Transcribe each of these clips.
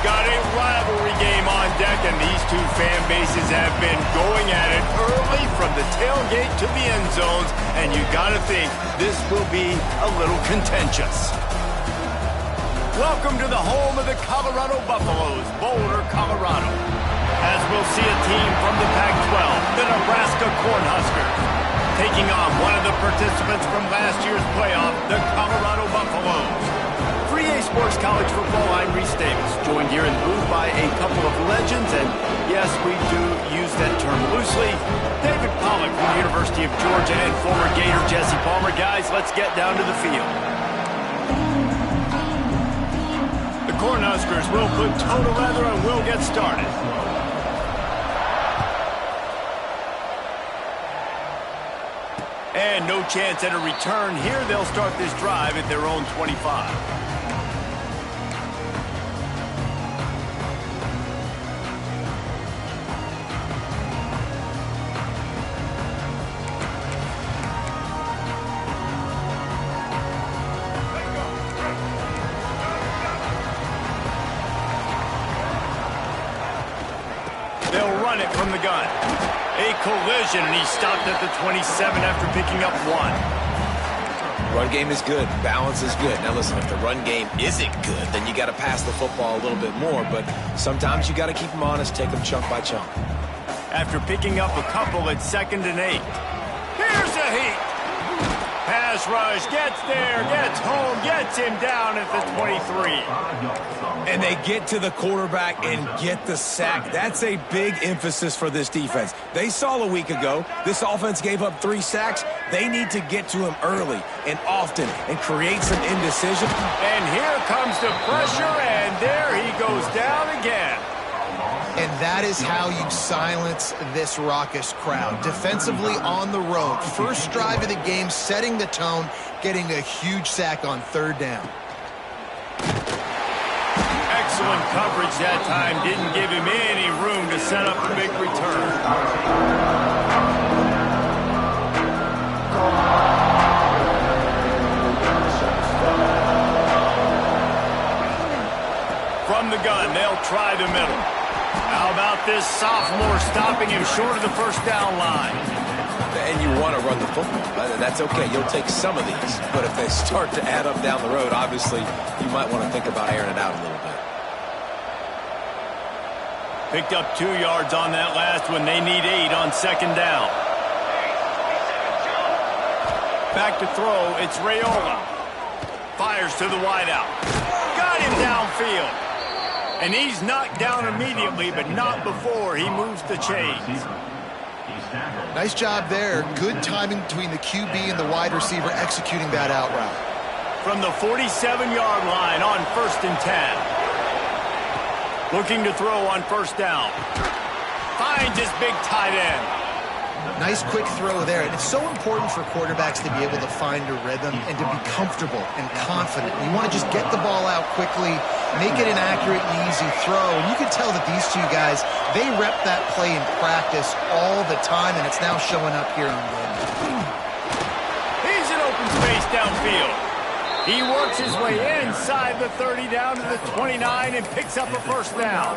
Got a rivalry game on deck, and these two fan bases have been going at it early from the tailgate to the end zones, and you gotta think this will be a little contentious. Welcome to the home of the Colorado Buffaloes, Boulder, Colorado. As we'll see a team from the Pac-12, the Nebraska Cornhuskers, taking on one of the participants from last year's playoff, the Colorado Buffaloes. 3A Sports College Football, I'm Reese Davis, joined here in the booth by a couple of legends, and yes, we do use that term loosely. David Pollack from the University of Georgia and former Gator Jesse Palmer. Guys, let's get down to the field. The Cornhuskers will put toe to leather and we'll get started. And no chance at a return here. They'll start this drive at their own 25. It from the gun. A collision, and he stopped at the 27 after picking up one. Run game is good. Balance is good. Now listen, if the run game isn't good, then you got to pass the football a little bit more, but sometimes you got to keep them honest, take them chunk by chunk. After picking up a couple at 2nd and 8. Here's a heat. Pass rush, gets there, gets home, gets him down at the 23. And they get to the quarterback and get the sack. That's a big emphasis for this defense. They saw a week ago, this offense gave up 3 sacks. They need to get to him early and often and create some indecision. And here comes the pressure, and there he goes down again. And that is how you silence this raucous crowd. Defensively on the road. First drive of the game, setting the tone, getting a huge sack on 3rd down. Excellent coverage that time. Didn't give him any room to set up a big return. From the gun, they'll try the middle. How about this sophomore stopping him short of the first down line? And you want to run the football. That's okay. You'll take some of these. But if they start to add up down the road, obviously, you might want to think about airing it out a little bit. Picked up 2 yards on that last one. They need 8 on 2nd down. Back to throw. It's Raiola. Fires to the wideout. Got him downfield. And he's knocked down immediately, but not before he moves the chains. Nice job there. Good timing between the QB and the wide receiver executing that out route. from the 47-yard line on 1st and 10. Looking to throw on 1st down. Finds his big tight end. Nice quick throw there, and it's so important for quarterbacks to be able to find a rhythm and to be comfortable and confident. You want to just get the ball out quickly, make it an accurate and easy throw, and you can tell that these two guys, they rep that play in practice all the time, and it's now showing up here on game. He's in open space downfield. He works his way inside the 30 down to the 29 and picks up a 1st down.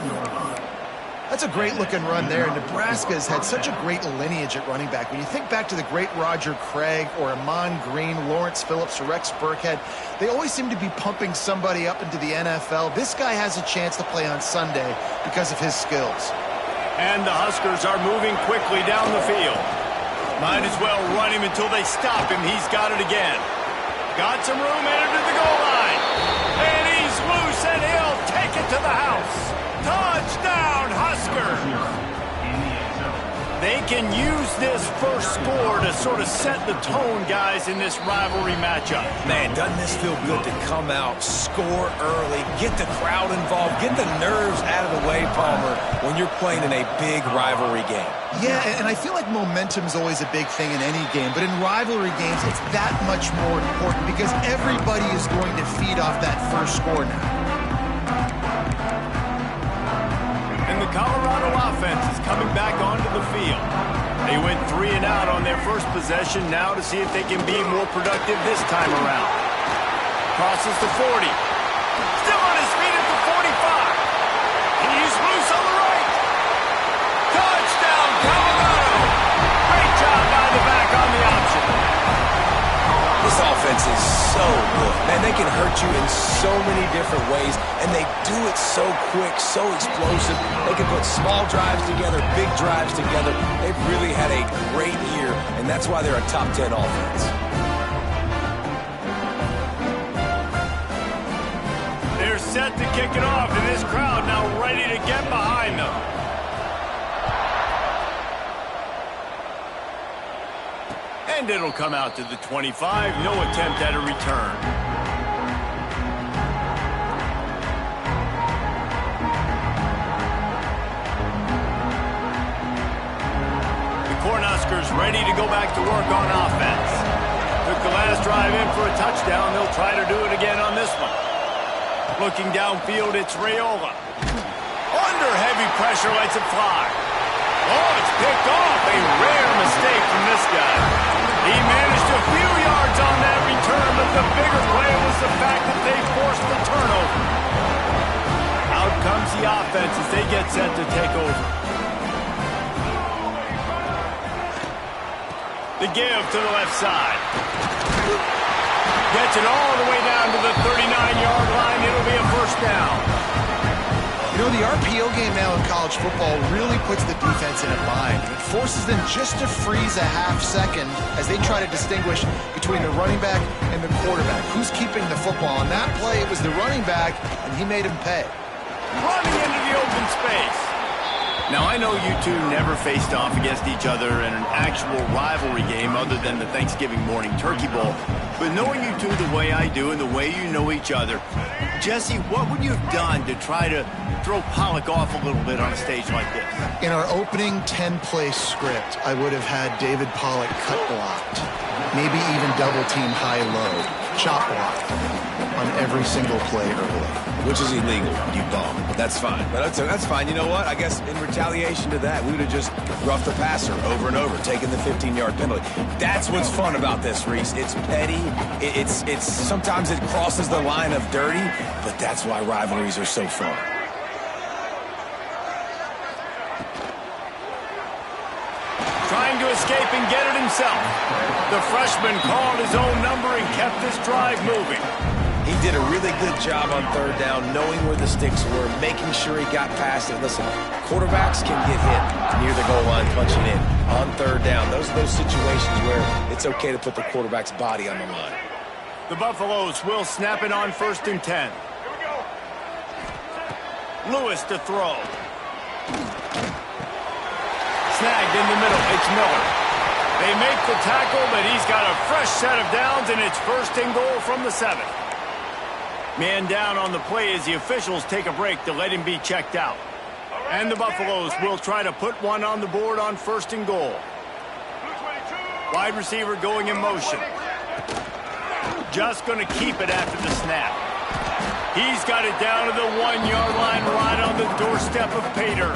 That's a great-looking run there. Nebraska has had such a great lineage at running back. When you think back to the great Roger Craig or Amon Green, Lawrence Phillips, or Rex Burkhead, they always seem to be pumping somebody up into the NFL. This guy has a chance to play on Sunday because of his skills. And the Huskers are moving quickly down the field. Might as well run him until they stop him. He's got it again. Got some room headed to the goal line. And he's loose, and he'll take it to the house. Touchdown, Huskers! They can use this first score to sort of set the tone, guys, in this rivalry matchup. Man, doesn't this feel good to come out, score early, get the crowd involved, get the nerves out of the way, Palmer, when you're playing in a big rivalry game? Yeah, and I feel like momentum's always a big thing in any game, but in rivalry games, it's that much more important because everybody is going to feed off that first score now. And the Colorado offense is coming back onto the field. They went 3 and out on their first possession, now to see if they can be more productive this time around. Crosses the 40. Still on his feet at the 45. He's loose on the right. Touchdown, Colorado! Great job by the back on the option. This offense is so good. Man, they can hurt you in so many different ways, and they do it so quick, so explosive. They can put small drives together, big drives together. They've really had a great year, and that's why they're a top 10 offense. They're set to kick it off, and this crowd now ready to get behind them. And it'll come out to the 25. No attempt at a return. The Cornhuskers ready to go back to work on offense. Took the last drive in for a touchdown. They'll try to do it again on this one. Looking downfield, it's Raiola. Under heavy pressure, lets it fly. Oh, it's picked off. A rare mistake from this guy. He managed a few yards on that return, but the bigger play was the fact that they forced the turnover. Out comes the offense as they get set to take over. The give to the left side. Gets it all the way down to the 39-yard line. It'll be a 1st down. You know, the RPO game now in college football really puts the defense in a bind. It forces them just to freeze a half second as they try to distinguish between the running back and the quarterback. Who's keeping the football? On that play, it was the running back, and he made him pay. Running into the open space. Now, I know you two never faced off against each other in an actual rivalry game other than the Thanksgiving morning turkey bowl. But knowing you two the way I do and the way you know each other, Jesse, what would you have done to try to throw Pollock off a little bit on a stage like this? In our opening 10-play script, I would have had David Pollock cut blocked, maybe even double-team high-low, chop block on every single play early. Which is illegal, you bum. But that's fine. But that's fine. You know what? I guess in retaliation to that, we would have just roughed the passer over and over, taking the 15-yard penalty. That's what's fun about this, Reese. It's petty. It's sometimes it crosses the line of dirty, but that's why rivalries are so fun. Trying to escape and get it himself. The freshman called his own number and kept this drive moving. He did a really good job on 3rd down, knowing where the sticks were, making sure he got past it. Listen, quarterbacks can get hit near the goal line punching in. On 3rd down, those are those situations where it's okay to put the quarterback's body on the line. The Buffaloes will snap it on 1st and 10. Lewis to throw. Snagged in the middle. It's Miller. They make the tackle, but he's got a fresh set of downs, and it's 1st and goal from the 7. Man down on the play as the officials take a break to let him be checked out. And the Buffaloes will try to put one on the board on 1st and goal. Wide receiver going in motion. Just going to keep it after the snap. He's got it down to the 1-yard line right on the doorstep of Pater.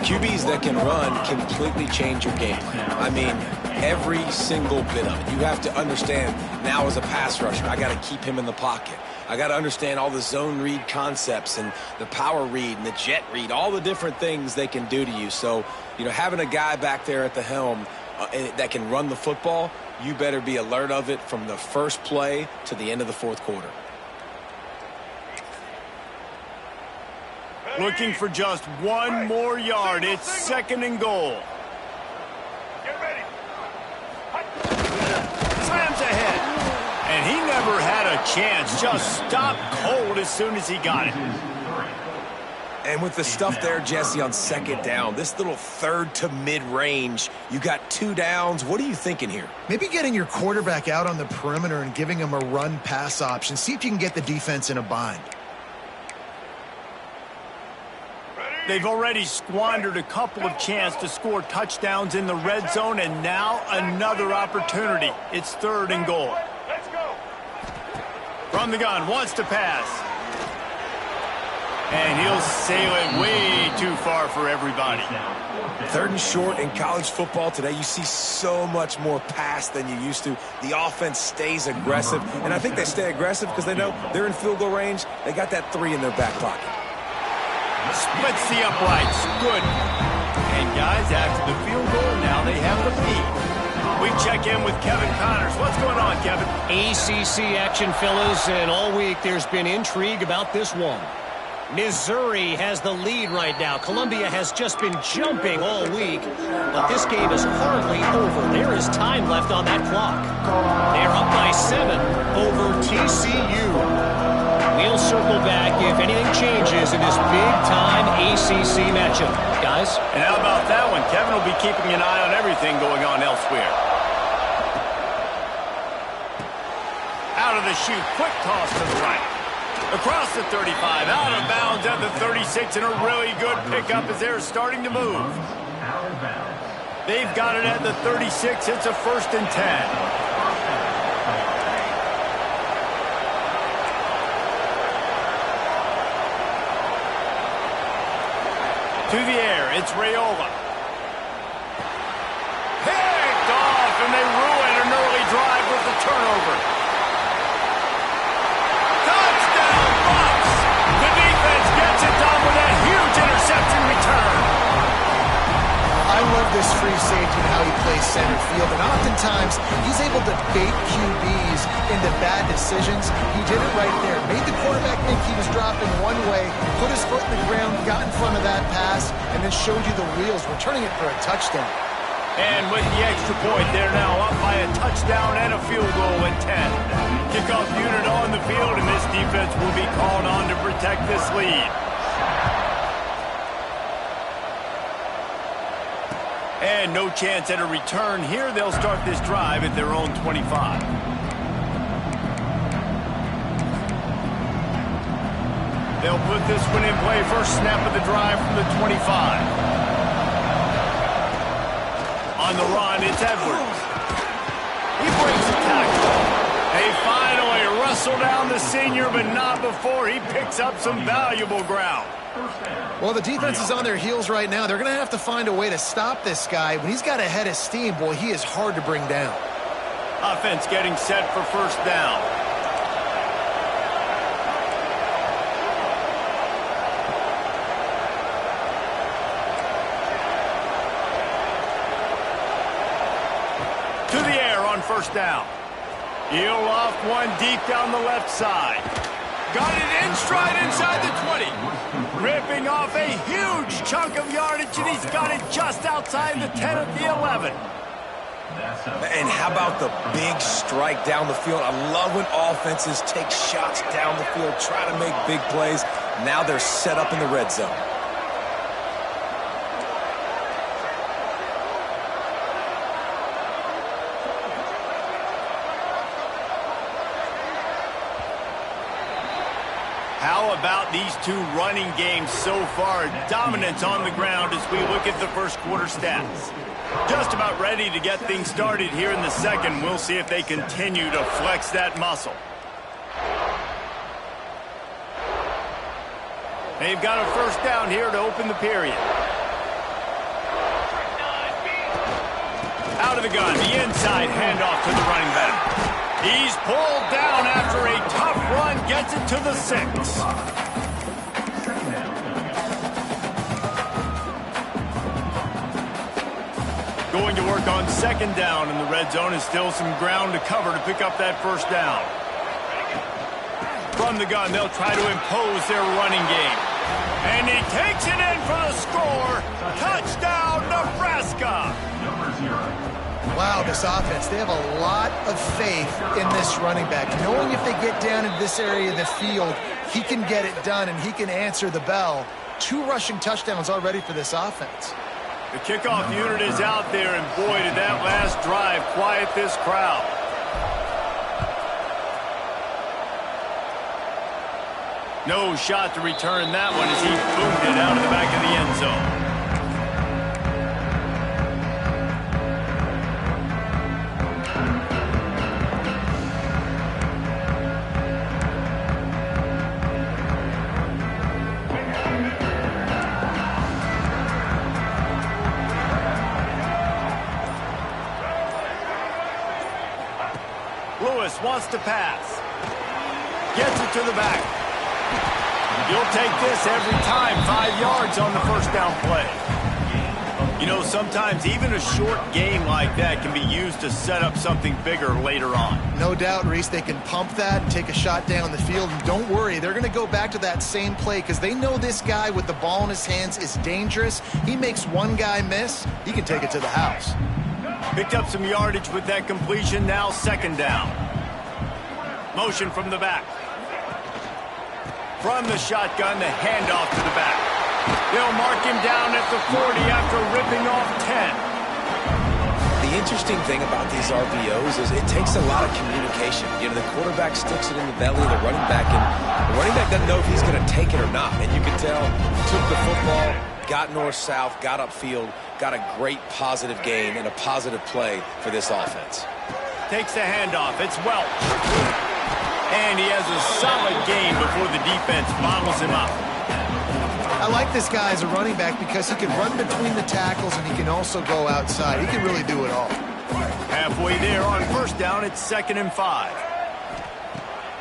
QBs that can run completely change your game plan. I mean, every single bit of it. You have to understand now as a pass rusher, I got to keep him in the pocket. I got to understand all the zone read concepts and the power read and the jet read, all the different things they can do to you. So, you know, having a guy back there at the helm that can run the football, you better be alert of it from the first play to the end of the 4th quarter. Looking for just 1 more yard. It's 2nd and goal. Get ready. Slams ahead. And he never had a chance. Just stopped cold as soon as he got it. And with the stuff there, Jesse, on 2nd down, this little 3rd to mid-range, you got 2 downs. What are you thinking here? Maybe getting your quarterback out on the perimeter and giving him a run-pass option. See if you can get the defense in a bind. They've already squandered a couple of chances to score touchdowns in the red zone, and now another opportunity. It's 3rd and goal. Let's go. From the gun, wants to pass. And he'll sail it way too far for everybody. 3rd and short in college football today, you see so much more pass than you used to. The offense stays aggressive, and I think they stay aggressive because they know they're in field goal range. They got that 3 in their back pocket. Splits the uprights. Good. And guys, after the field goal, now they have the lead. We check in with Kevin Connors. What's going on, Kevin? ACC action, fellas, and all week there's been intrigue about this one. Missouri has the lead right now. Columbia has just been jumping all week, but this game is hardly over. There is time left on that clock. They're up by 7 over TCU. We'll circle back if anything changes in this big-time ACC matchup. Guys? And how about that one? Kevin will be keeping an eye on everything going on elsewhere. Out of the chute, quick toss to the right. Across the 35, out of bounds at the 36, and a really good pickup as they're starting to move. They've got it at the 36. It's a 1st and 10. To the air, it's Raiola. Picked off, and they ruin an early drive with the turnover. Touchdown, Bucks! The defense gets it done with that huge interception return. I love this free safety and how he plays center field, and oftentimes he's able to bait QBs into bad decisions. He did it right there. Made the quarterback think he was dropping one way, put his foot in the ground, got in front of that pass, and then showed you the wheels, returning it for a touchdown. And with the extra point, they're now up by a touchdown and a field goal at 10. Kickoff unit on the field, and this defense will be called on to protect this lead. And no chance at a return here. They'll start this drive at their own 25. They'll put this one in play. First snap of the drive from the 25. On the run, it's Edwards. He breaks a tackle. They finally wrestle down the senior, but not before he picks up some valuable ground. Well, the defense is on their heels right now. They're going to have to find a way to stop this guy. When he's got a head of steam, boy, he is hard to bring down. Offense getting set for first down. To the air on first down. He'll off one deep down the left side. Got it in stride inside the 20. Ripping off a huge chunk of yardage, and he's got it just outside the 10 at the 11. And how about the big strike down the field? I love when offenses take shots down the field, try to make big plays. Now they're set up in the red zone. How about these two running games so far? Dominance on the ground as we look at the first quarter stats. Just about ready to get things started here in the second. We'll see if they continue to flex that muscle. They've got a first down here to open the period. Out of the gun, the inside handoff to the running back. He's pulled down after a tough run, gets it to the 6. Going to work on second down, and the red zone is still some ground to cover to pick up that first down. From the gun, they'll try to impose their running game. And he takes it in for the score. Touchdown, Nebraska. Wow, this offense, they have a lot of faith in this running back. Knowing if they get down in this area of the field, he can get it done and he can answer the bell. 2 rushing touchdowns already for this offense. The kickoff unit is out there, and boy, did that last drive quiet this crowd. No shot to return that one as he boomed it out of the back of the end zone. Wants to pass. Gets it to the back. You'll take this every time. 5 yards on the first down play. You know, sometimes even a short game like that can be used to set up something bigger later on. No doubt, Reese, they can pump that and take a shot down the field. And don't worry, they're going to go back to that same play because they know this guy with the ball in his hands is dangerous. He makes one guy miss, he can take it to the house. Picked up some yardage with that completion. Now second down. Motion from the back. From the shotgun, the handoff to the back. They'll mark him down at the 40 after ripping off 10. The interesting thing about these RPOs is it takes a lot of communication. You know, the quarterback sticks it in the belly of the running back, and the running back doesn't know if he's going to take it or not. And you can tell, took the football, got north-south, got upfield, got a great positive gain and a positive play for this offense. Takes the handoff. It's Welch. And he has a solid gain before the defense bottles him up. I like this guy as a running back because he can run between the tackles and he can also go outside. He can really do it all. Halfway there on first down, it's 2nd and 5.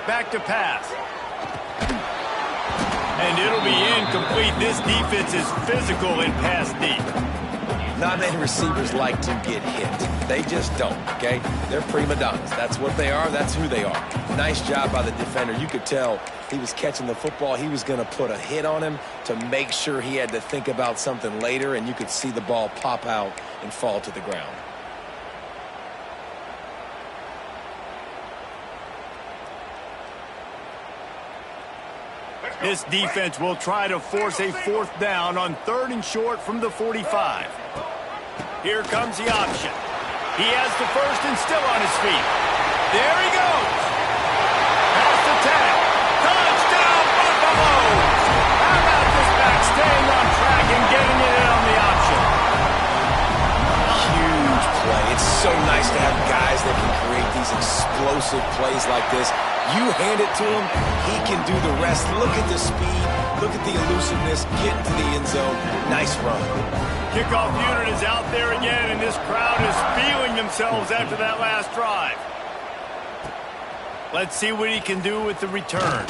Back to pass. And it'll be incomplete. This defense is physical and pass deep. Not many receivers like to get hit. They just don't, okay? They're prima donnas. That's what they are. That's who they are. Nice job by the defender. You could tell he was catching the football. He was going to put a hit on him to make sure he had to think about something later, and you could see the ball pop out and fall to the ground. This defense will try to force a 4th down on 3rd and short from the 45. Here comes the option. He has the first and still on his feet. There he goes. Past the 10. Touchdown, Buffaloes! How about this back staying on track and getting it in on the option? Huge play. It's so nice to have guys that can create these explosive plays like this. You hand it to him, he can do the rest. Look at the speed, look at the elusiveness, get into the end zone. Nice run. Kickoff unit is out there again, and this crowd is feeling themselves after that last drive. Let's see what he can do with the return.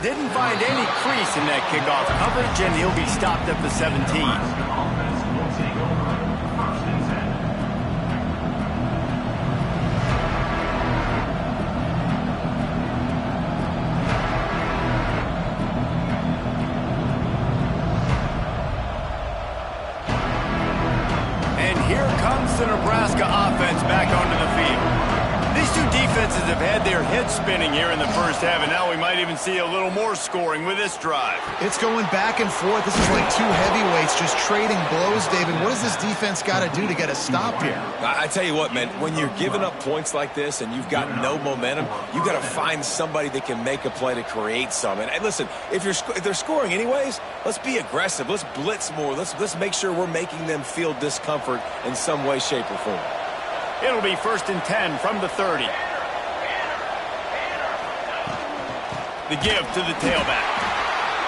Didn't find any crease in that kickoff coverage, and he'll be stopped at the 17. The Nebraska offense back onto the field. These two defenses have had their heads spinning here in the first half, and now we might even see a little more scoring with this drive. It's going back and forth. This is like two heavyweights just trading blows, David. What does this defense got to do to get a stop here? I tell you what, man, when you're giving up points like this and you've got no momentum, you got to find somebody that can make a play to create some. And listen, if they're scoring anyways, let's be aggressive. Let's blitz more. Let's make sure we're making them feel discomfort in some way, shape, or form. It'll be 1st and 10 from the 30. The give to the tailback.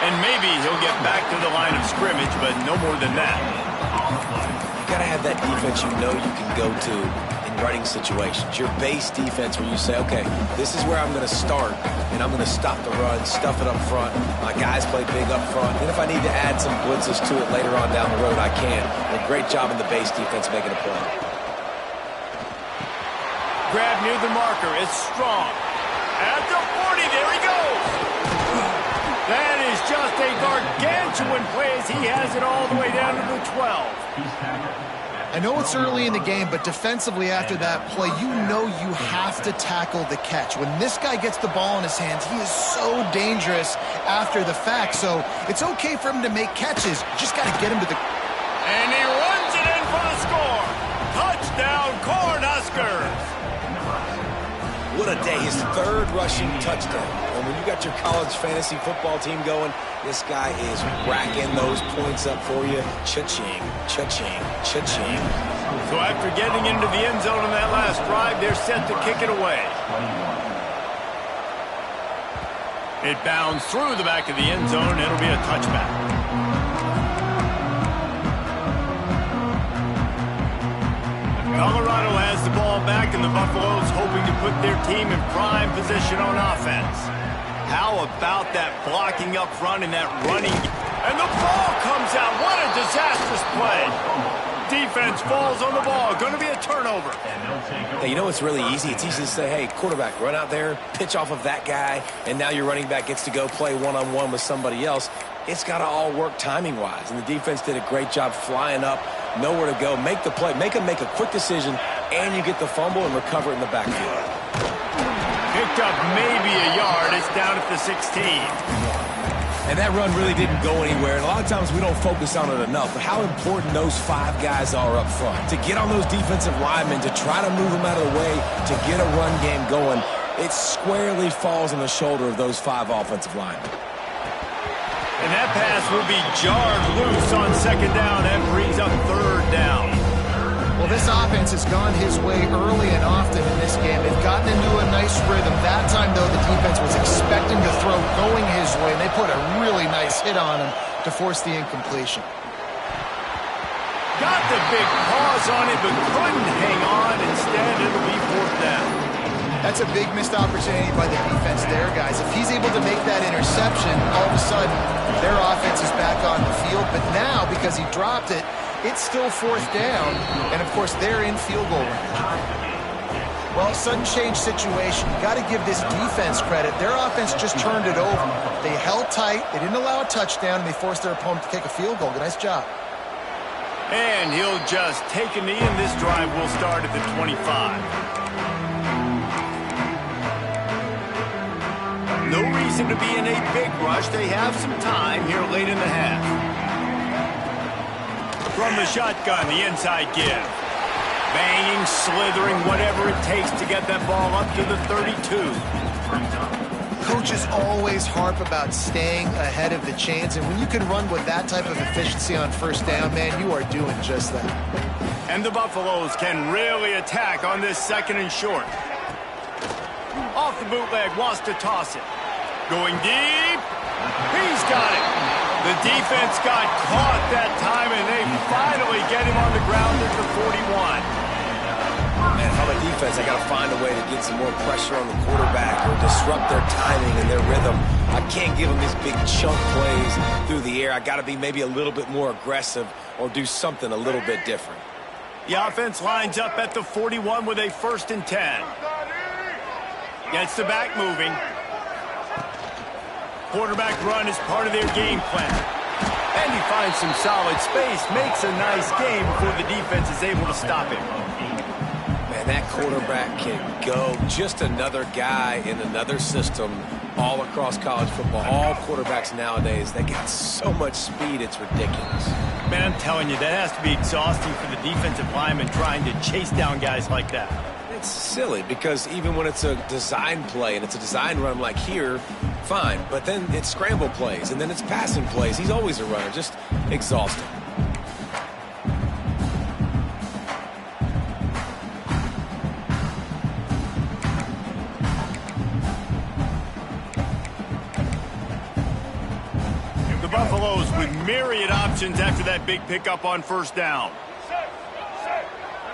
And maybe he'll get back to the line of scrimmage, but no more than that. You got to have that defense you know you can go to in running situations. Your base defense where you say, okay, this is where I'm going to start, and I'm going to stop the run, stuff it up front. My guys play big up front. And if I need to add some blitzes to it later on down the road, I can. A great job in the base defense making a play. Grab near the marker. It's Strong. At the 40, there he goes. That is just a gargantuan play as he has it all the way down to the 12. I know it's early in the game, but defensively after that play, you know you have to tackle the catch. When this guy gets the ball in his hands, he is so dangerous after the fact. So it's okay for him to make catches. You just got to get him to the... And he runs it in for the score. Touchdown, Cornhuskers. What a day. His 3rd rushing touchdown. And when you got your college fantasy football team going, this guy is racking those points up for you. Cha-ching, cha-ching, cha-ching. So after getting into the end zone on that last drive, they're set to kick it away. It bounds through the back of the end zone. It'll be a touchback. Colorado has the ball back, and the Buffaloes hoping to put their team in prime position on offense. How about that blocking up front and that running? And the ball comes out. What a disastrous play. Defense falls on the ball. Going to be a turnover. Hey, you know what's really easy? It's easy to say, hey, quarterback, run out there, pitch off of that guy, and now your running back gets to go play one-on-one with somebody else. It's got to all work timing-wise, and the defense did a great job flying up, nowhere to go, make the play, make him make a quick decision, and you get the fumble and recover it in the backfield. Picked up maybe a yard. It's down at the 16. And that run really didn't go anywhere, and a lot of times we don't focus on it enough, but how important those 5 guys are up front. To get on those defensive linemen, to try to move them out of the way, to get a run game going, it squarely falls on the shoulder of those 5 offensive linemen. And that pass will be jarred loose on 2nd down and brings up 3rd down. Well, this offense has gone his way early and often in this game. They've gotten into a nice rhythm. That time, though, the defense was expecting to throw going his way, and they put a really nice hit on him to force the incompletion. Got the big pause on it, but couldn't hang on. Instead, it'll be 4th down. That's a big missed opportunity by the defense there, guys. If he's able to make that interception, all of a sudden, their offense is back on the field. But now, because he dropped it, it's still 4th down, and of course, they're in field goal range. Well, sudden change situation. You got to give this defense credit. Their offense just turned it over. They held tight, they didn't allow a touchdown, and they forced their opponent to kick a field goal. Nice job. And he'll just take a knee, and this drive will start at the 25. No reason to be in a big rush. They have some time here late in the half. From the shotgun, the inside give. Banging, slithering, whatever it takes to get that ball up to the 32. Coaches always harp about staying ahead of the chains, and when you can run with that type of efficiency on 1st down, man, you are doing just that. And the Buffaloes can really attack on this 2nd and short. Off the bootleg, wants to toss it. Going deep. He's got it. The defense got caught that time, and they finally get him on the ground at the 41. Man, if I'm a defense, I got to find a way to get some more pressure on the quarterback or disrupt their timing and their rhythm. I can't give them these big chunk plays through the air. I got to be maybe a little bit more aggressive or do something a little bit different. The offense lines up at the 41 with a 1st and 10. Gets the back moving. Quarterback run is part of their game plan. And he finds some solid space, makes a nice game before the defense is able to stop him. Man, And that quarterback can go. Just another guy in another system all across college football. All quarterbacks nowadays, they got so much speed, it's ridiculous. Man, I'm telling you, that has to be exhausting for the defensive lineman trying to chase down guys like that. It's silly because even when it's a design play and it's a design run like here, fine. But then it's scramble plays and then it's passing plays. He's always a runner, just exhausting. Buffaloes with myriad options after that big pickup on first down.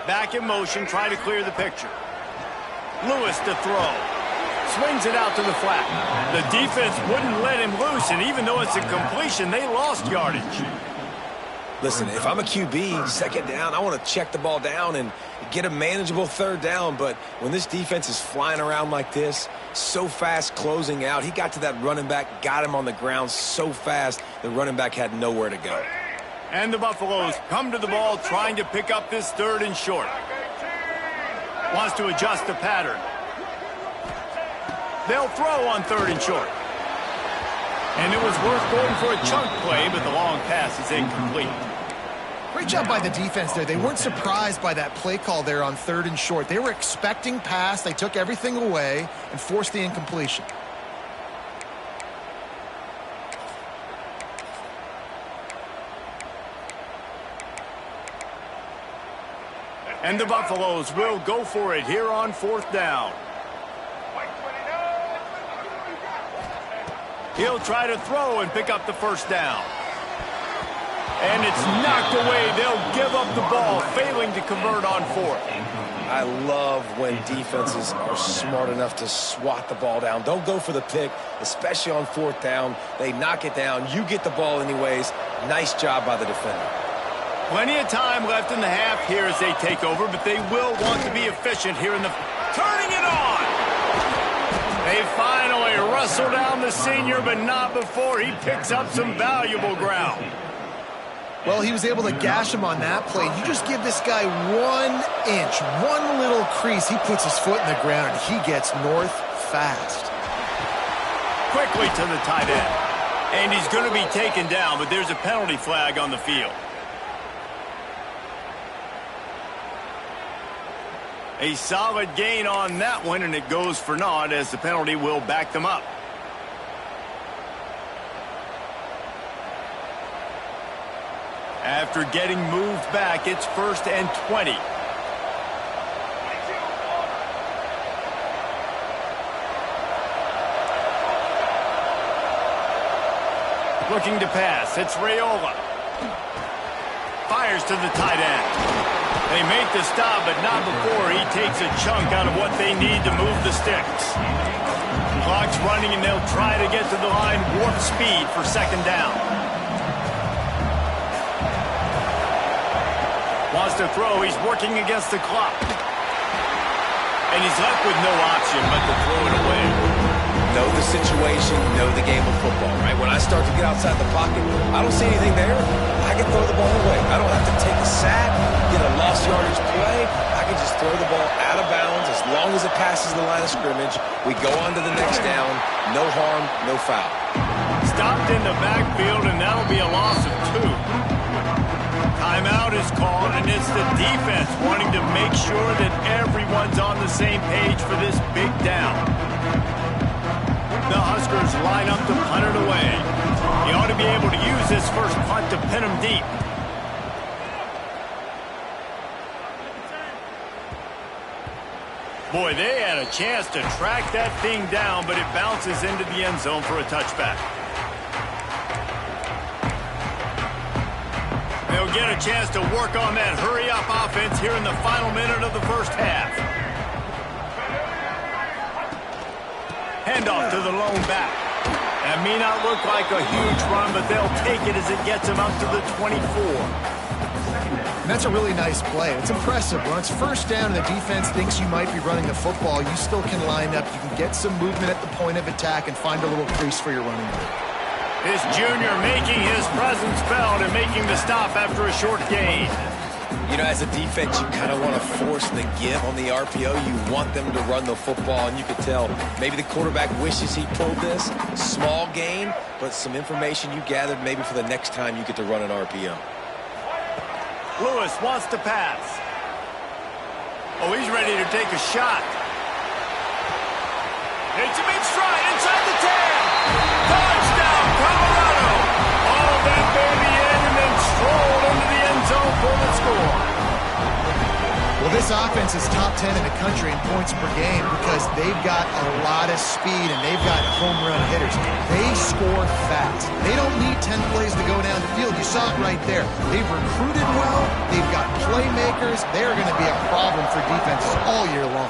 Back in motion, try to clear the picture. Lewis to throw. Swings it out to the flat. The defense wouldn't let him loose, and even though it's a completion, they lost yardage. Listen, if I'm a QB, second down, I want to check the ball down and get a manageable third down. But when this defense is flying around like this, so fast closing out, he got to that running back, got him on the ground so fast, the running back had nowhere to go. And the Buffaloes come to the ball trying to pick up this third and short. Wants to adjust the pattern. They'll throw on third and short. And it was worth going for a chunk play, but the long pass is incomplete. Great job by the defense there. They weren't surprised by that play call there on third and short. They were expecting pass. They took everything away and forced the incompletion. And the Buffaloes will go for it here on fourth down. He'll try to throw and pick up the first down. And it's knocked away. They'll give up the ball, failing to convert on fourth. I love when defenses are smart enough to swat the ball down. Don't go for the pick, especially on fourth down. They knock it down. You get the ball anyways. Nice job by the defender. Plenty of time left in the half here as they take over, but they will want to be efficient here in the... Turning it on! They finally wrestle down the senior, but not before he picks up some valuable ground. Well, he was able to gash him on that play. You just give this guy 1 inch, one little crease. He puts his foot in the ground, and he gets north fast. Quickly to the tight end. And he's going to be taken down, but there's a penalty flag on the field. A solid gain on that one, and it goes for naught as the penalty will back them up. After getting moved back, it's 1st and 20. Looking to pass. It's Raiola. Fires to the tight end. They make the stop, but not before he takes a chunk out of what they need to move the sticks. Clock's running, and they'll try to get to the line warp speed for second down. Wants to throw. He's working against the clock. And he's left with no option but to throw it away. Know the situation, know the game of football, right? When I start to get outside the pocket, I don't see anything there, I can throw the ball away. I don't have to take a sack, get a lost yardage play. I can just throw the ball out of bounds as long as it passes the line of scrimmage. We go on to the next down. No harm, no foul. Stopped in the backfield, and that'll be a loss of 2. Timeout is called, and it's the defense wanting to make sure that everyone's on the same page for this big down. The Huskers line up to punt it away. He ought to be able to use this first punt to pin him deep. Boy, they had a chance to track that thing down, but it bounces into the end zone for a touchback. They'll get a chance to work on that hurry-up offense here in the final minute of the first half. Handoff to the lone back. That may not look like a huge run, but they'll take it as it gets them up to the 24. And that's a really nice play. It's impressive. When it's first down and the defense thinks you might be running the football, you still can line up. You can get some movement at the point of attack and find a little crease for your running back. This junior making his presence felt and making the stop after a short gain. You know, as a defense, you kind of want to force the give on the RPO. You want them to run the football, and you could tell maybe the quarterback wishes he pulled this. Small gain, but some information you gathered maybe for the next time you get to run an RPO. Lewis wants to pass. Oh, he's ready to take a shot. It's a big stride inside the 10. Touchdown, Colorado. All that baby in and then strolled into the end zone for the score. Well, this offense is top 10 in the country in points per game because they've got a lot of speed and they've got home run hitters. They score fast. They don't need 10 plays to go down the field. You saw it right there. They've recruited well. They've got playmakers. They're going to be a problem for defenses all year long.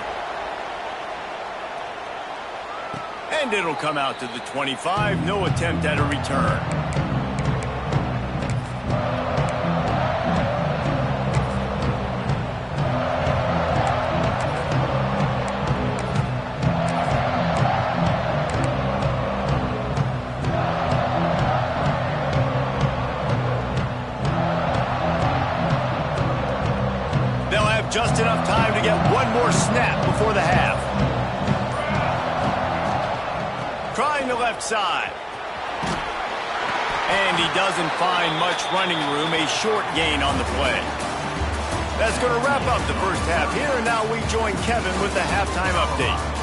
And it'll come out to the 25. No attempt at a return. They'll have just enough time to get one more snap before the half. Trying the left side. And he doesn't find much running room, a short gain on the play. That's going to wrap up the first half here, and now we join Kevin with the halftime update.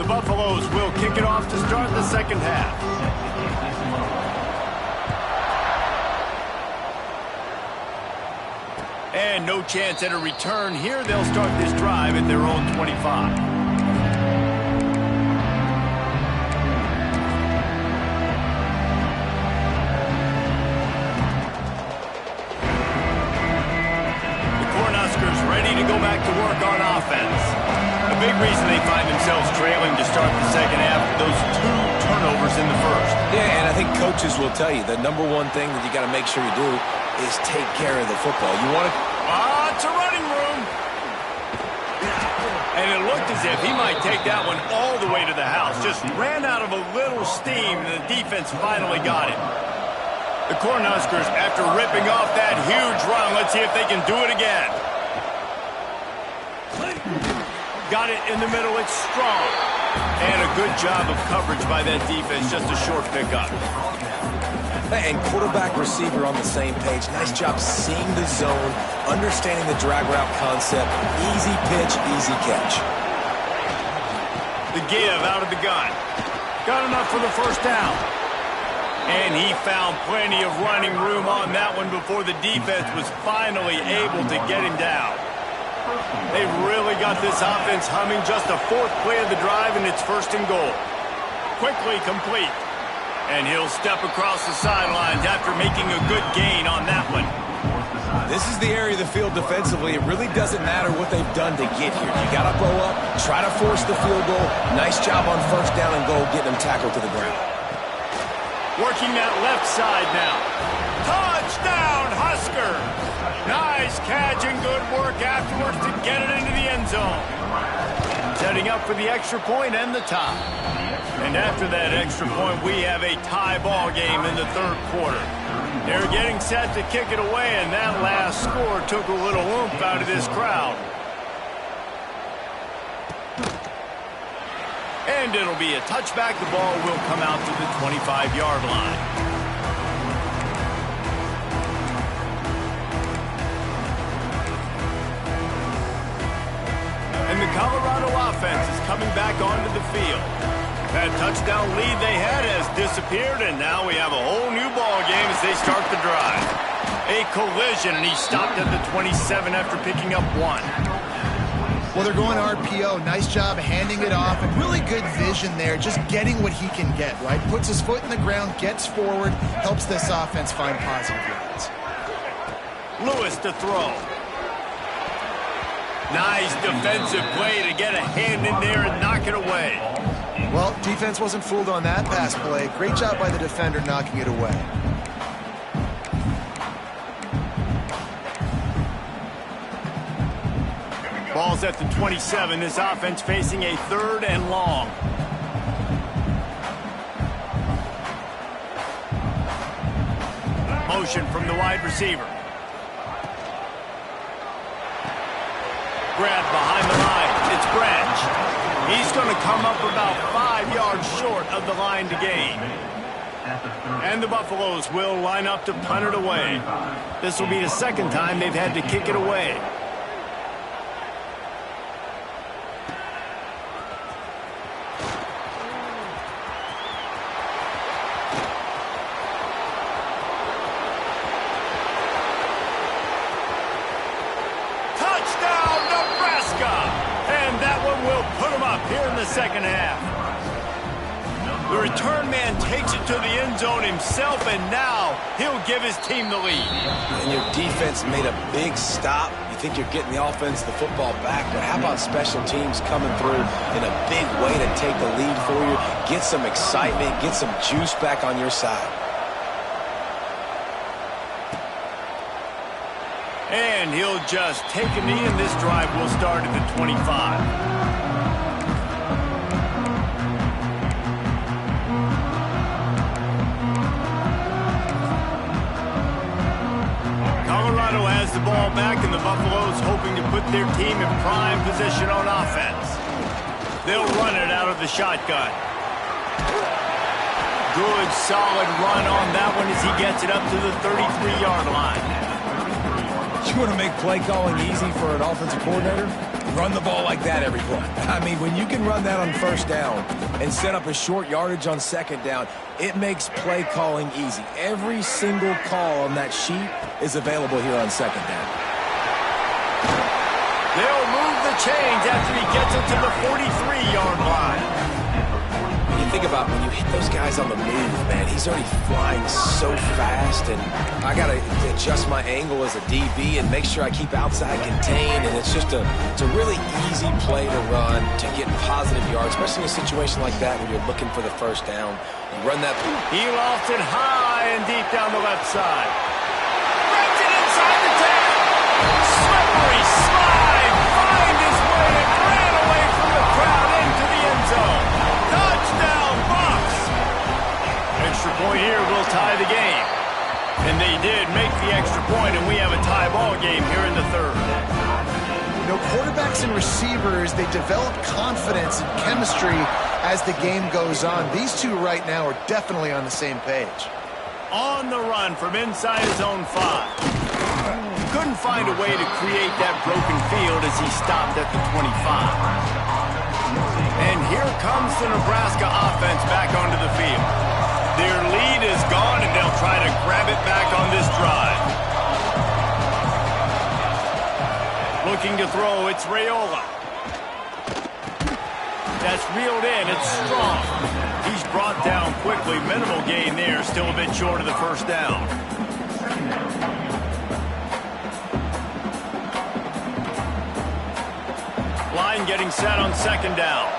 Buffaloes will kick it off to start the second half. And no chance at a return here. They'll start this drive at their own 25. Ready to go back to work on offense. A big reason they find themselves trailing to start the second half with those 2 turnovers in the first. Yeah, and I think coaches will tell you the number one thing that you got to make sure you do is take care of the football. You want to... It's a running room. And it looked as if he might take that one all the way to the house. Just ran out of a little steam, and the defense finally got it. The Cornhuskers, after ripping off that huge run, let's see if they can do it again. Got it in the middle. It's strong. And a good job of coverage by that defense. Just a short pickup. And quarterback receiver on the same page. Nice job seeing the zone, understanding the drag route concept. Easy pitch, easy catch. The give out of the gun. Got enough for the first down. And he found plenty of running room on that one before the defense was finally able to get him down. They've really got this offense humming. Just a 4th play of the drive, and it's 1st and goal. Quickly complete. And he'll step across the sidelines after making a good gain on that one. This is the area of the field defensively. It really doesn't matter what they've done to get here. You got to blow up, try to force the field goal. Nice job on 1st down and goal, getting them tackled to the ground. Working that left side now. Touchdown, Husker! Nice catch and good work afterwards to get it into the end zone. Setting up for the extra point and the tie. And after that extra point, we have a tie ball game in the 3rd quarter. They're getting set to kick it away, and that last score took a little oomph out of this crowd. And it'll be a touchback. The ball will come out to the 25-yard line. And the Colorado offense is coming back onto the field. That touchdown lead they had has disappeared, and now we have a whole new ball game as they start the drive. A collision, and he stopped at the 27 after picking up 1. Well, they're going RPO. Nice job handing it off, and really good vision there, just getting what he can get, right? Puts his foot in the ground, gets forward, helps this offense find positive yards. Lewis to throw. Nice defensive play to get a hand in there and knock it away. Well, defense wasn't fooled on that pass play. Great job by the defender knocking it away. Ball's at the 27. This offense facing a 3rd and long. Motion from the wide receiver. Grab behind the line. It's Branch. He's going to come up about 5 yards short of the line to gain. And the Buffaloes will line up to punt it away. This will be the 2nd time they've had to kick it away. Touchdown, Nebraska! And that one will put them up here in the 2nd half. The return man takes it to the end zone himself, and now he'll give his team the lead. And your defense made a big stop. You think you're getting the offense, the football back, but how about special teams coming through in a big way to take the lead for you? Get some excitement, get some juice back on your side. And he'll just take a knee, and this drive will start at the 25. Colorado has the ball back, and the Buffaloes hoping to put their team in prime position on offense. They'll run it out of the shotgun. Good, solid run on that one as he gets it up to the 33-yard line. You want to make play calling easy for an offensive coordinator? Run the ball like that every play. I mean, when you can run that on 1st down and set up a short yardage on 2nd down, it makes play calling easy. Every single call on that sheet is available here on 2nd down. They'll move the chains after he gets it to the 43-yard line. When you think about when you hit those guys on the move, man, he's already flying so fast, and I got to adjust my angle as a DB and make sure I keep outside contained, and it's a really easy play to run to get positive yards, especially in a situation like that when you're looking for the 1st down. You run that. He lofts it high and deep down the left side. Brings it inside the 10. Slippery slide. Find his way and ran away from the crowd into the end zone. Touchdown, Bucs! Extra point here will tie the game. And they did make the extra point, and we have a tie ball game here in the 3rd. You know, quarterbacks and receivers, they develop confidence and chemistry as the game goes on. These two right now are definitely on the same page. On the run from inside his own 5. Couldn't find a way to create that broken field as he stopped at the 25. And here comes the Nebraska offense back onto the field. Their lead is gone, and they'll try to grab it back on this drive. Looking to throw, it's Raiola. That's reeled in, it's strong. He's brought down quickly, minimal gain there, still a bit short of the 1st down. Line getting set on 2nd down.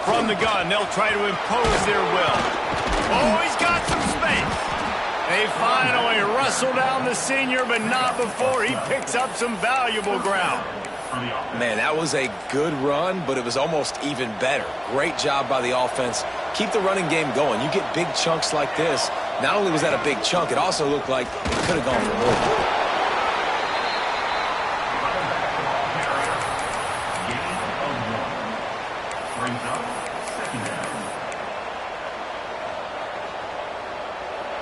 From the gun, they'll try to impose their will. Oh, he's got some space. They finally wrestle down the senior, but not before he picks up some valuable ground. Man, that was a good run, but it was almost even better. Great job by the offense. Keep the running game going. You get big chunks like this. Not only was that a big chunk, it also looked like it could have gone for more.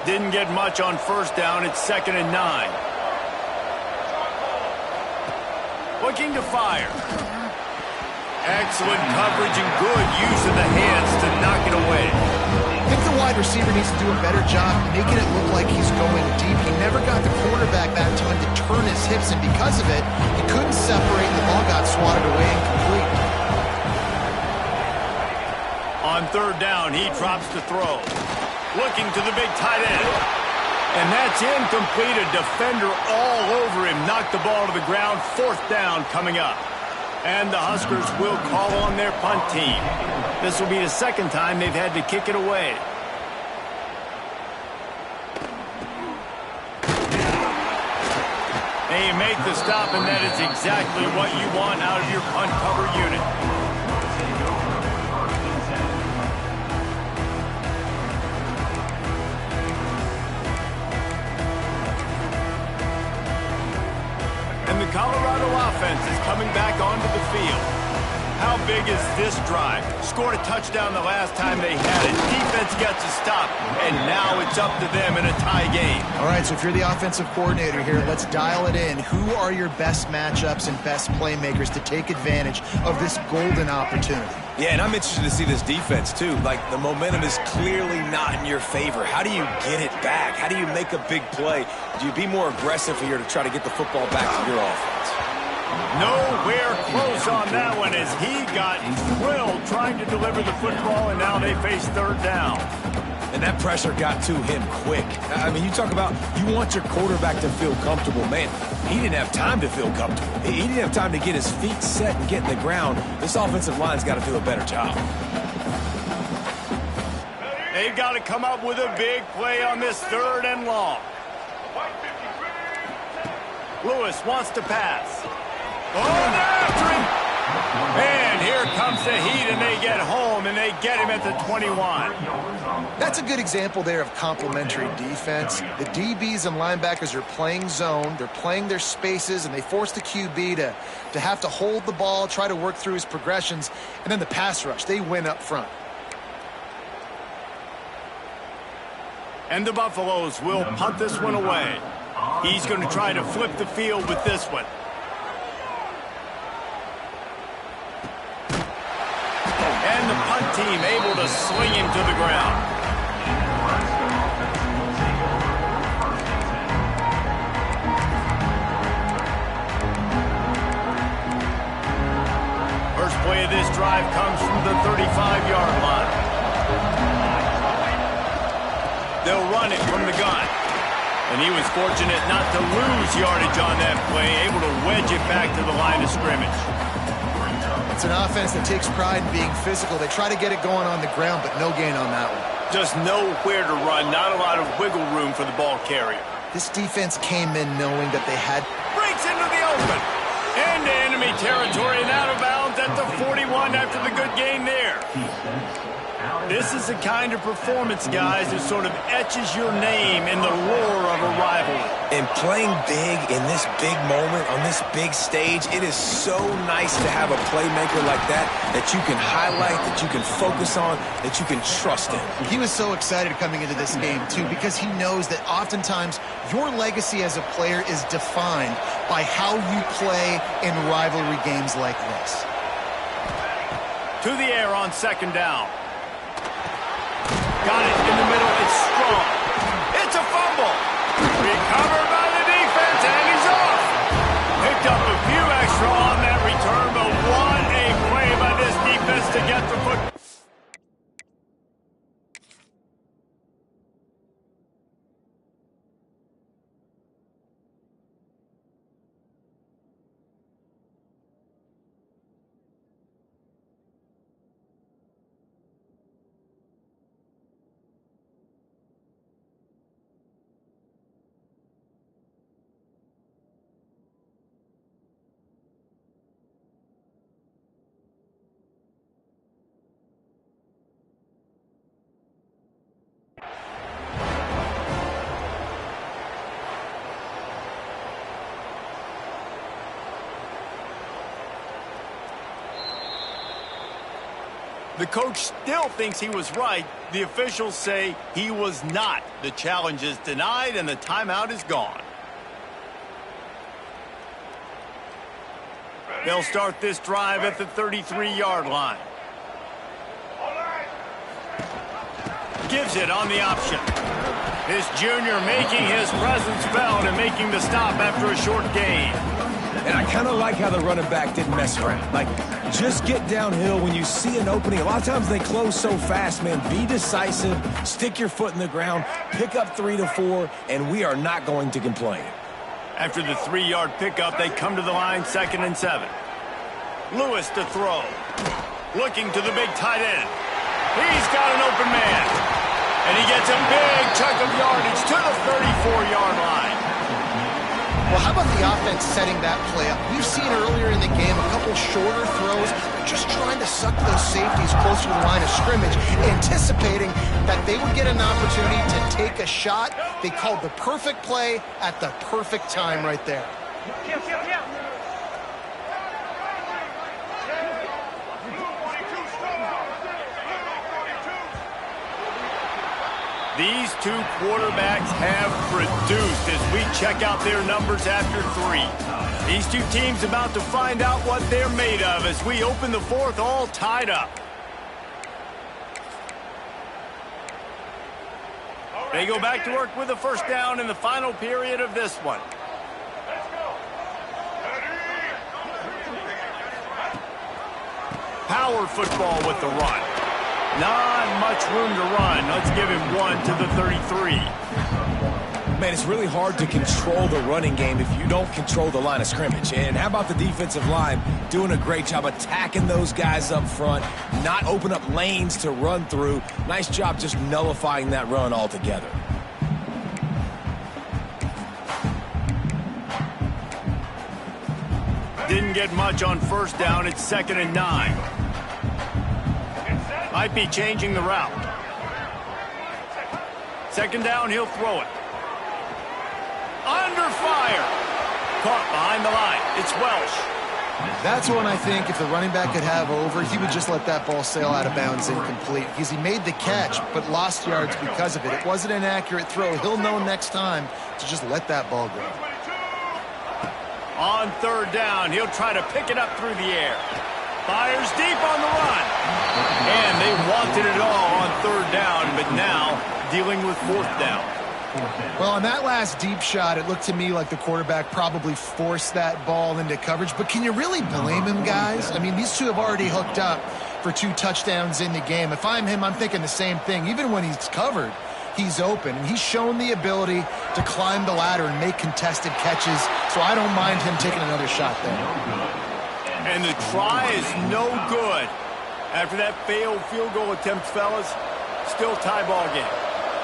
Didn't get much on 1st down. It's 2nd and 9. Looking to fire. Excellent coverage and good use of the hands to knock it away. I think the wide receiver needs to do a better job making it look like he's going deep. He never got the quarterback that time to turn his hips, and because of it, he couldn't separate, and the ball got swatted away incomplete. On 3rd down, he drops to throw. Looking to the big tight end. And that's incomplete. A defender all over him. Knocked the ball to the ground. 4th down coming up. And the Huskers will call on their punt team. This will be the 2nd time they've had to kick it away. And you make the stop, and that is exactly what you want out of your punt cover unit. And the Colorado offense is coming back onto the field. How big is this drive? Scored a touchdown the last time they had it. Defense gets a stop, and now it's up to them in a tie game. All right, so if you're the offensive coordinator here, let's dial it in. Who are your best matchups and best playmakers to take advantage of this golden opportunity? Yeah, and I'm interested to see this defense, too. Like, the momentum is clearly not in your favor. How do you get it back? How do you make a big play? Do you be more aggressive here to try to get the football back to your offense? Nowhere close on that one as he got drilled trying to deliver the football, and now they face third down. And that pressure got to him quick. I mean, you talk about you want your quarterback to feel comfortable. Man, he didn't have time to feel comfortable. He didn't have time to get his feet set and get in the ground. This offensive line's got to do a better job. They've got to come up with a big play on this third and long. Lewis wants to pass. Oh, they're after him! And here comes the heat, and they get home, and they get him at the 21. That's a good example there of complementary defense. The DBs and linebackers are playing zone, they're playing their spaces, and they force the QB to have to hold the ball, try to work through his progressions, and then the pass rush, they win up front. And the Buffaloes will punt this one away. He's going to try to flip the field with this one. And the punt team able to sling him to the ground. First play of this drive comes from the 35-yard line. They'll run it from the gun. And he was fortunate not to lose yardage on that play, able to wedge it back to the line of scrimmage. It's an offense that takes pride in being physical. They try to get it going on the ground, but no gain on that one. Just nowhere to run, not a lot of wiggle room for the ball carrier. This defense came in knowing that they had... Breaks into the open. Into enemy territory and out of bounds at the 41 after the good gain there. This is the kind of performance, guys, that sort of etches your name in the lore of a rivalry. And playing big in this big moment, on this big stage, it is so nice to have a playmaker like that you can highlight, that you can focus on, that you can trust in. He was so excited coming into this game, too, because he knows that oftentimes your legacy as a player is defined by how you play in rivalry games like this. To the air on second down. Got it in the middle. It's strong. It's a fumble. Recovered by the defense, and he's off. Picked up a few extra on that return, but what a play by this defense to get the foot. The coach still thinks he was right. The officials say he was not. The challenge is denied, and the timeout is gone. They'll start this drive at the 33-yard line. Gives it on the option. This junior making his presence felt and making the stop after a short gain. And I kind of like how the running back didn't mess around. Like, just get downhill when you see an opening. A lot of times they close so fast, man. Be decisive, stick your foot in the ground, pick up 3 to 4, and we are not going to complain. After the 3-yard pickup, they come to the line 2nd and 7. Lewis to throw. Looking to the big tight end. He's got an open man. And he gets a big chunk of yardage to the 34-yard line. Well, how about about the offense setting that play up? We've seen earlier in the game a couple shorter throws, just trying to suck those safeties closer to the line of scrimmage, anticipating that they would get an opportunity to take a shot. They called the perfect play at the perfect time right there. These two quarterbacks have produced as we check out their numbers after 3. These two teams about to find out what they're made of as we open the fourth all tied up. They go back to work with a first down in the final period of this one. Power football with the run. Not much room to run. Let's give him 1 to the 33. Man, it's really hard to control the running game if you don't control the line of scrimmage. And how about the defensive line doing a great job attacking those guys up front, not open up lanes to run through. Nice job just nullifying that run altogether. Didn't get much on first down. It's 2nd and 9. Might be changing the route. 2nd down, he'll throw it. Under fire. Caught behind the line. It's Welsh. That's one I think if the running back could have over, he would just let that ball sail out of bounds incomplete because he made the catch but lost yards because of it. It wasn't an accurate throw. He'll know next time to just let that ball go. On 3rd down, he'll try to pick it up through the air. Fires deep on the run. And they wanted it all on 3rd down, but now dealing with 4th down. Well, on that last deep shot, it looked to me like the quarterback probably forced that ball into coverage. But can you really blame him, guys? I mean, these two have already hooked up for 2 touchdowns in the game. If I'm him, I'm thinking the same thing. Even when he's covered, he's open. And he's shown the ability to climb the ladder and make contested catches. So I don't mind him taking another shot there. And the try is no good. After that failed field goal attempt, fellas, still tie ball game.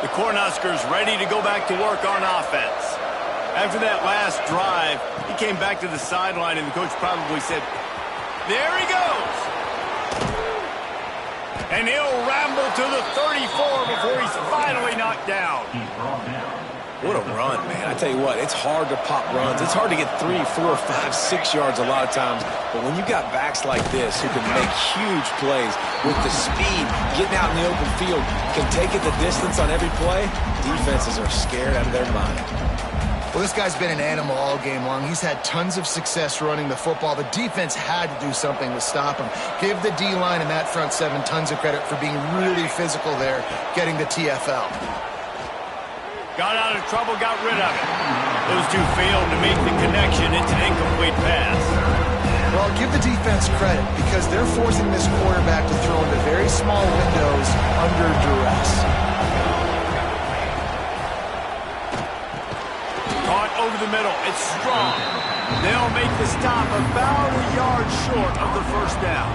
The Cornhuskers ready to go back to work on offense. After that last drive, he came back to the sideline, and the coach probably said, there he goes. And he'll ramble to the 34 before he's finally knocked down. What a run, man. I tell you what, it's hard to pop runs. It's hard to get 3, 4, 5, 6 yards a lot of times. But when you got backs like this who can make huge plays with the speed, getting out in the open field, can take it the distance on every play, defenses are scared out of their mind. Well, this guy's been an animal all game long. He's had tons of success running the football. The defense had to do something to stop him. Give the D-line and that front 7 tons of credit for being really physical there, getting the TFL. Got out of trouble, got rid of it. Those two failed to make the connection. It's an incomplete pass. Well, give the defense credit because they're forcing this quarterback to throw into very small windows under duress. Caught over the middle. It's strong. They'll make the stop about a yard short of the first down.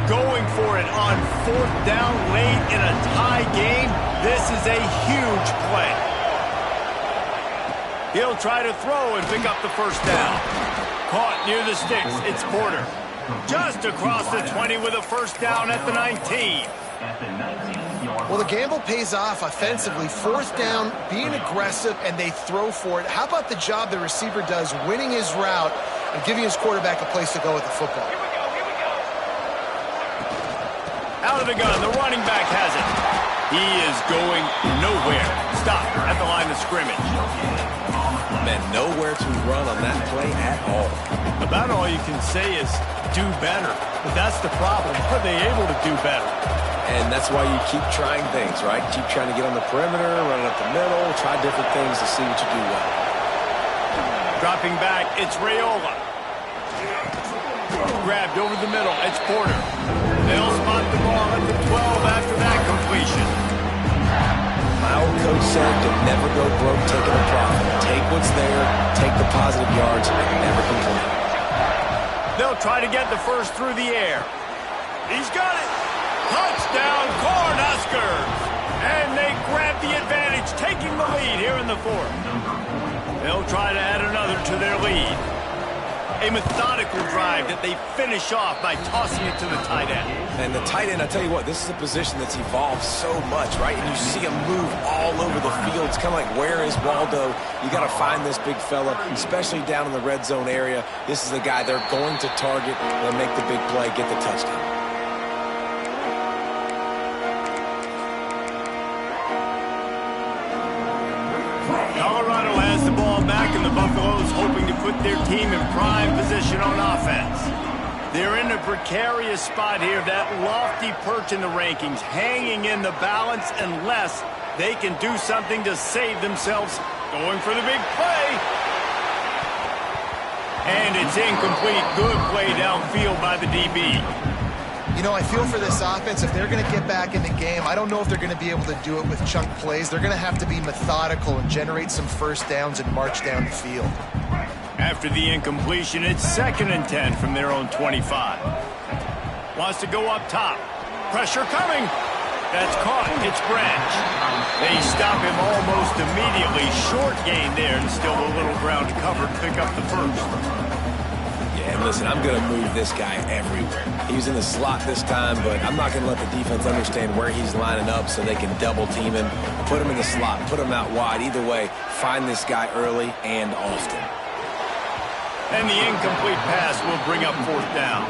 Going for it on 4th down late in a tie game. This is a huge play. He'll try to throw and pick up the first down. Caught near the sticks. It's Porter. Just across the 20 with a first down at the 19. Well, the gamble pays off offensively. 4th down, being aggressive, and they throw for it. How about the job the receiver does winning his route and giving his quarterback a place to go with the football? Out of the gun, the running back has it. He is going nowhere. Stop at the line of scrimmage. Man, nowhere to run on that play at all. About all you can say is do better. But that's the problem. Are they able to do better? And that's why you keep trying things, right? Keep trying to get on the perimeter, run up the middle, try different things to see what you do well. Dropping back, it's Raiola. Grabbed over the middle, it's Porter. They'll spot the ball at the 12 after that completion. said to never go broke taking a profit. Take what's there, take the positive yards, and never complain. They'll try to get the first through the air. He's got it. Touchdown, Cornhuskers. And they grab the advantage, taking the lead here in the fourth. They'll try to add another to their lead. A methodical drive that they finish off by tossing it to the tight end. And the tight end, I tell you what, this is a position that's evolved so much, right? And you see him move all over the field. It's kind of like, where is Waldo? You got to find this big fella, especially down in the red zone area. This is the guy they're going to target and make the big play, get the touchdown. Colorado has the ball back, and the Buffaloes hoping to put their team in prime position on offense. They're in a precarious spot here, that lofty perch in the rankings, hanging in the balance unless they can do something to save themselves. Going for the big play. And it's incomplete. Good play downfield by the DB. You know, I feel for this offense, if they're going to get back in the game, I don't know if they're going to be able to do it with chunk plays. They're going to have to be methodical and generate some first downs and march down the field. After the incompletion, it's 2nd and 10 from their own 25. Wants to go up top. Pressure coming. That's caught. It's Branch. They stop him almost immediately. Short gain there, and still a little ground to cover to pick up the first. And listen, I'm going to move this guy everywhere. He's in the slot this time, but I'm not going to let the defense understand where he's lining up so they can double team him, put him in the slot, put him out wide. Either way, find this guy early and often. And the incomplete pass will bring up 4th down.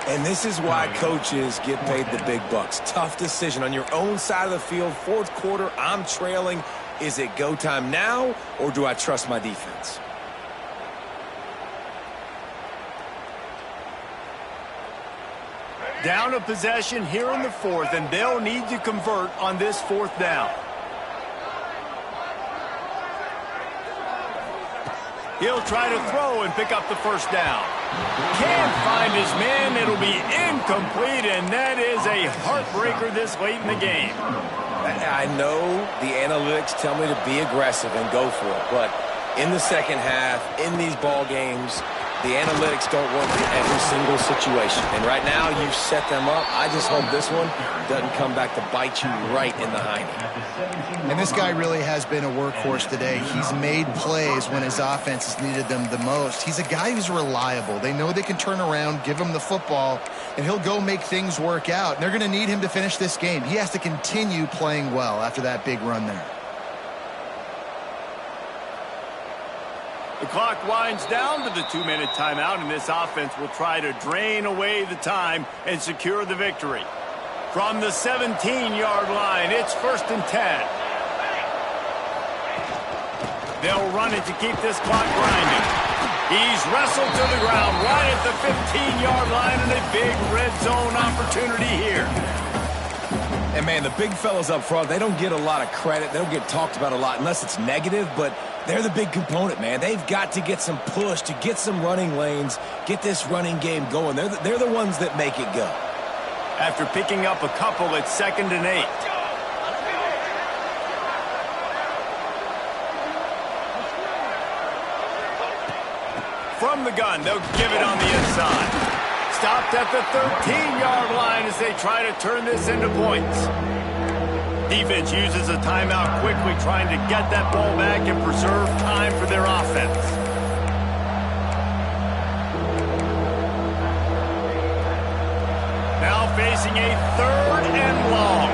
And this is why coaches get paid the big bucks. Tough decision on your own side of the field. 4th quarter, I'm trailing. Is it go time now, or do I trust my defense? Down a possession here in the 4th, and they'll need to convert on this 4th down. He'll try to throw and pick up the first down. Can't find his man. It'll be incomplete, and that is a heartbreaker this late in the game. I know the analytics tell me to be aggressive and go for it, but in the second half, in these ball games, the analytics don't work in every single situation. And right now, you've set them up. I just hope this one doesn't come back to bite you right in the hiney. And this guy really has been a workhorse today. He's made plays when his offense has needed them the most. He's a guy who's reliable. They know they can turn around, give him the football, and he'll go make things work out. And they're going to need him to finish this game. He has to continue playing well after that big run there. The clock winds down to the 2-minute timeout, and this offense will try to drain away the time and secure the victory. From the 17-yard line, it's 1st and 10. They'll run it to keep this clock grinding. He's wrestled to the ground right at the 15-yard line, and a big red zone opportunity here. And, man, the big fellas up front, they don't get a lot of credit. They don't get talked about a lot unless it's negative, but they're the big component, man. They've got to get some push, to get some running lanes, get this running game going. They're the ones that make it go. After picking up a couple, it's 2nd and 8. From the gun, they'll give it on the inside. Stopped at the 13-yard line as they try to turn this into points. Defense uses a timeout quickly, trying to get that ball back and preserve time for their offense. Now facing a 3rd and long.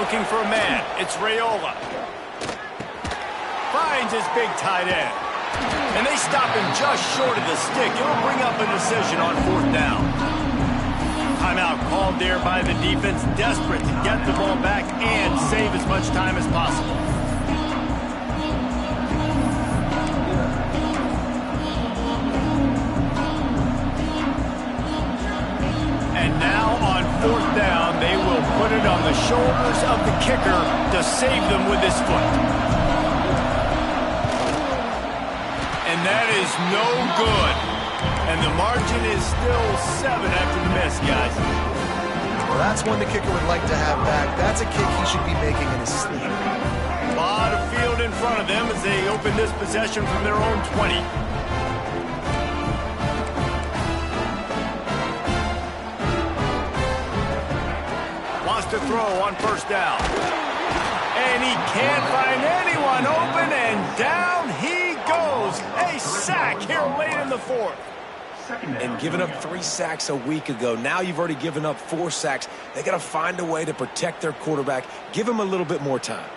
Looking for a man. It's Raiola. Finds his big tight end. And they stop him just short of the stick. It'll bring up a decision on 4th down. Timeout called there by the defense, desperate to get the ball back and save as much time as possible. And now on 4th down, they will put it on the shoulders of the kicker to save them with his foot. And that is no good. And the margin is still 7 after the miss, guys. That's one the kicker would like to have back. That's a kick he should be making in his sleep. A lot of field in front of them as they open this possession from their own 20. Wants to throw on first down. And he can't find anyone open, and down he goes. A sack here late in the fourth. And giving up 3 sacks a week ago. Now you've already given up 4 sacks. They got to find a way to protect their quarterback. Give him a little bit more time.